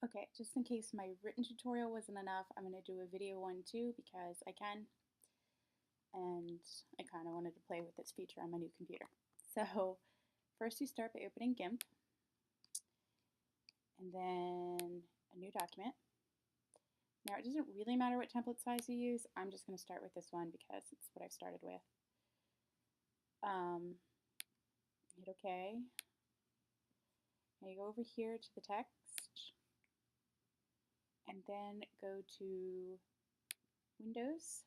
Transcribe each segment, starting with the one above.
Okay, just in case my written tutorial wasn't enough, I'm going to do a video one too because I can, and I kind of wanted to play with this feature on my new computer. So first you start by opening GIMP, and then a new document. Now it doesn't really matter what template size you use, I'm just going to start with this one because it's what I've started with. Hit OK. Now you go over here to the text, and then go to Windows,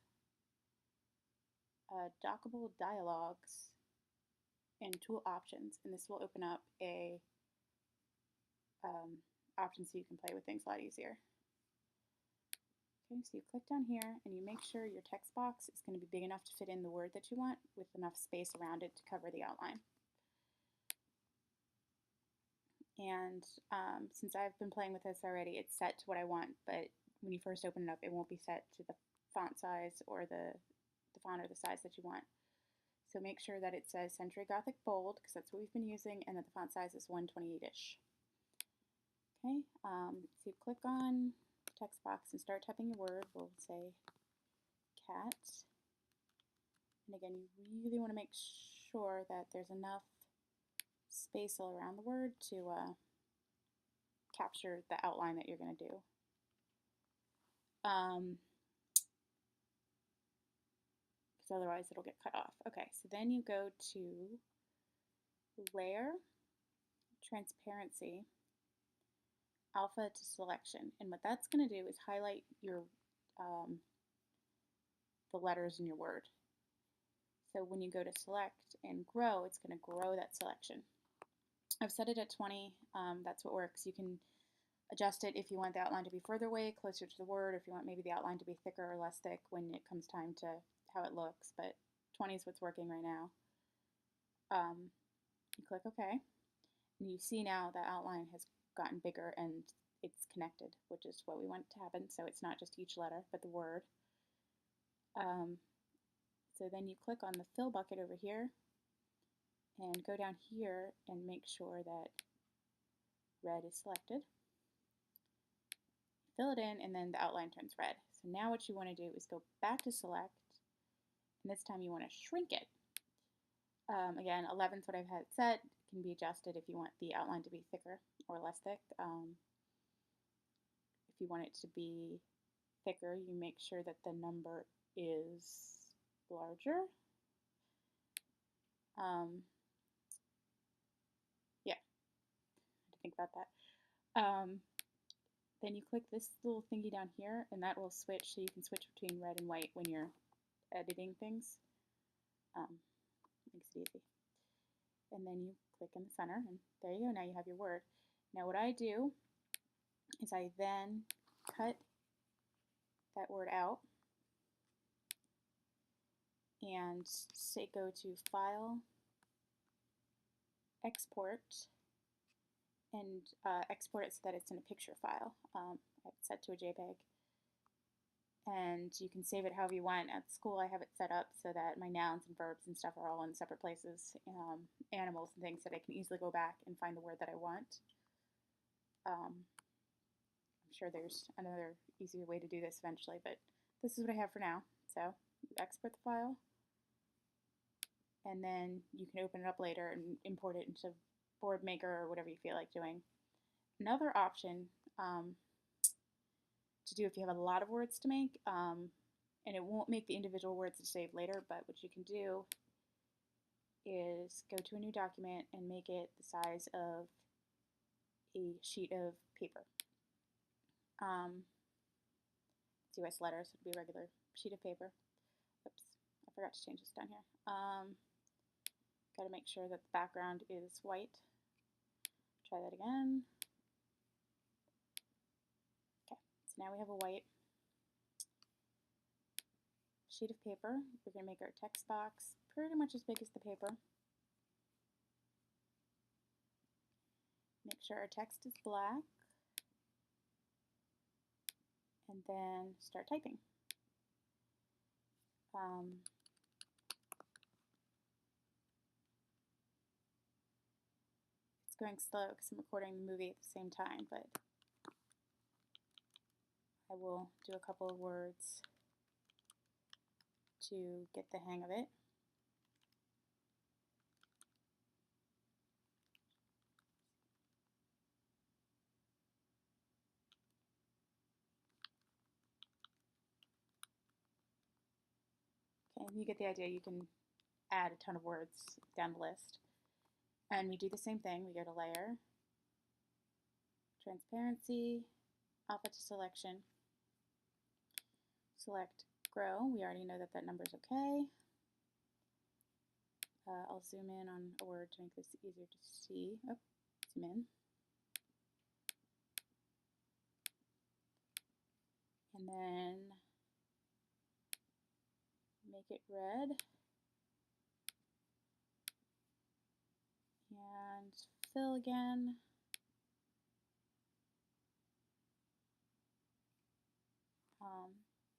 Dockable Dialogues, and Tool Options, and this will open up a option so you can play with things a lot easier. Okay, so you click down here and you make sure your text box is going to be big enough to fit in the word that you want with enough space around it to cover the outline. And since I've been playing with this already, it's set to what I want, but when you first open it up, it won't be set to the font size or the font or the size that you want. So make sure that it says Century Gothic Bold, because that's what we've been using, and that the font size is 128-ish. Okay, so you click on the text box and start typing your word. We'll say cat. And again, you really want to make sure that there's enough space all around the word to capture the outline that you're going to do. Because otherwise it'll get cut off. Okay, so then you go to Layer, Transparency, Alpha to Selection. And what that's going to do is highlight your the letters in your word. So when you go to Select and Grow, it's going to grow that selection. I've set it at 20. That's what works. You can adjust it if you want the outline to be further away, closer to the word, or if you want maybe the outline to be thicker or less thick when it comes time to how it looks, but 20 is what's working right now. You click OK, and you see now the outline has gotten bigger and it's connected, which is what we want to happen, so it's not just each letter, but the word. So then you click on the fill bucket over here and go down here and make sure that red is selected. Fill it in, and then the outline turns red. So now what you want to do is go back to select, and this time you want to shrink it. Again, 11 is what I've had it set. It can be adjusted if you want the outline to be thicker or less thick. If you want it to be thicker, you make sure that the number is larger. Yeah, I had to think about that. Then you click this little thingy down here, and that will switch, so you can switch between red and white when you're editing things. Makes it easy. And then you click in the center, and there you go. Now you have your word. Now what I do is I then cut that word out and say go to File, Export, and export it so that it's in a picture file. I have it set to a JPEG. And you can save it however you want. At school I have it set up so that my nouns and verbs and stuff are all in separate places, animals and things, so that I can easily go back and find the word that I want. I'm sure there's another easier way to do this eventually, but this is what I have for now. So you export the file, and then you can open it up later and import it into BoardMaker or whatever you feel like doing. Another option to do if you have a lot of words to make, and it won't make the individual words to save later, but what you can do is go to a new document and make it the size of a sheet of paper. It's US letters, so it'll be a regular sheet of paper. Oops, I forgot to change this down here. Got to make sure that the background is white. Try that again. Okay, so now we have a white sheet of paper. We're going to make our text box pretty much as big as the paper. Make sure our text is black, and then start typing. It's going slow because I'm recording the movie at the same time, but I will do a couple of words to get the hang of it. Okay, you get the idea. You can add a ton of words down the list. And we do the same thing. We go to Layer, Transparency, Alpha to Selection, select Grow. We already know that that number is okay. I'll zoom in on a word to make this easier to see. Oh, zoom in. And then make it red. And fill again.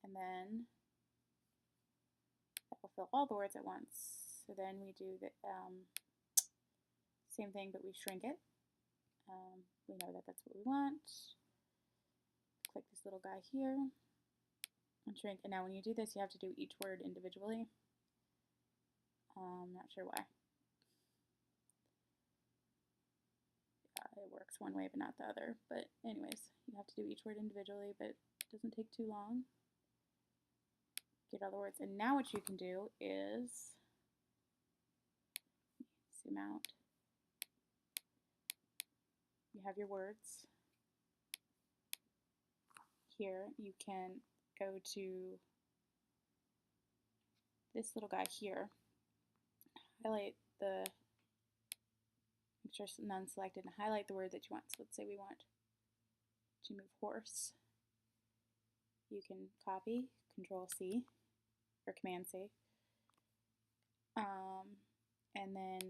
And then that will fill all the words at once. So then we do the same thing, but we shrink it. We know that that's what we want. Click this little guy here and shrink. And now when you do this, you have to do each word individually. Not sure why. It works one way but not the other. But anyways, you have to do each word individually, but it doesn't take too long. Get all the words. And now what you can do is zoom out. You have your words. Here you can go to this little guy here, highlight the, make sure none selected, and highlight the word that you want. So let's say we want to move horse. You can copy, Control C, or Command C, and then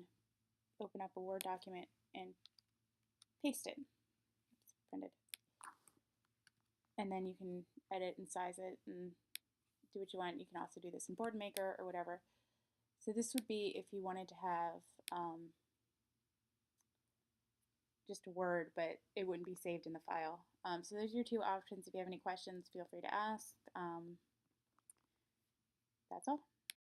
open up a Word document and paste it. It's printed. And then you can edit and size it and do what you want. You can also do this in Board Maker or whatever. So this would be if you wanted to have just a word, but it wouldn't be saved in the file. So there's your two options. If you have any questions, feel free to ask. That's all.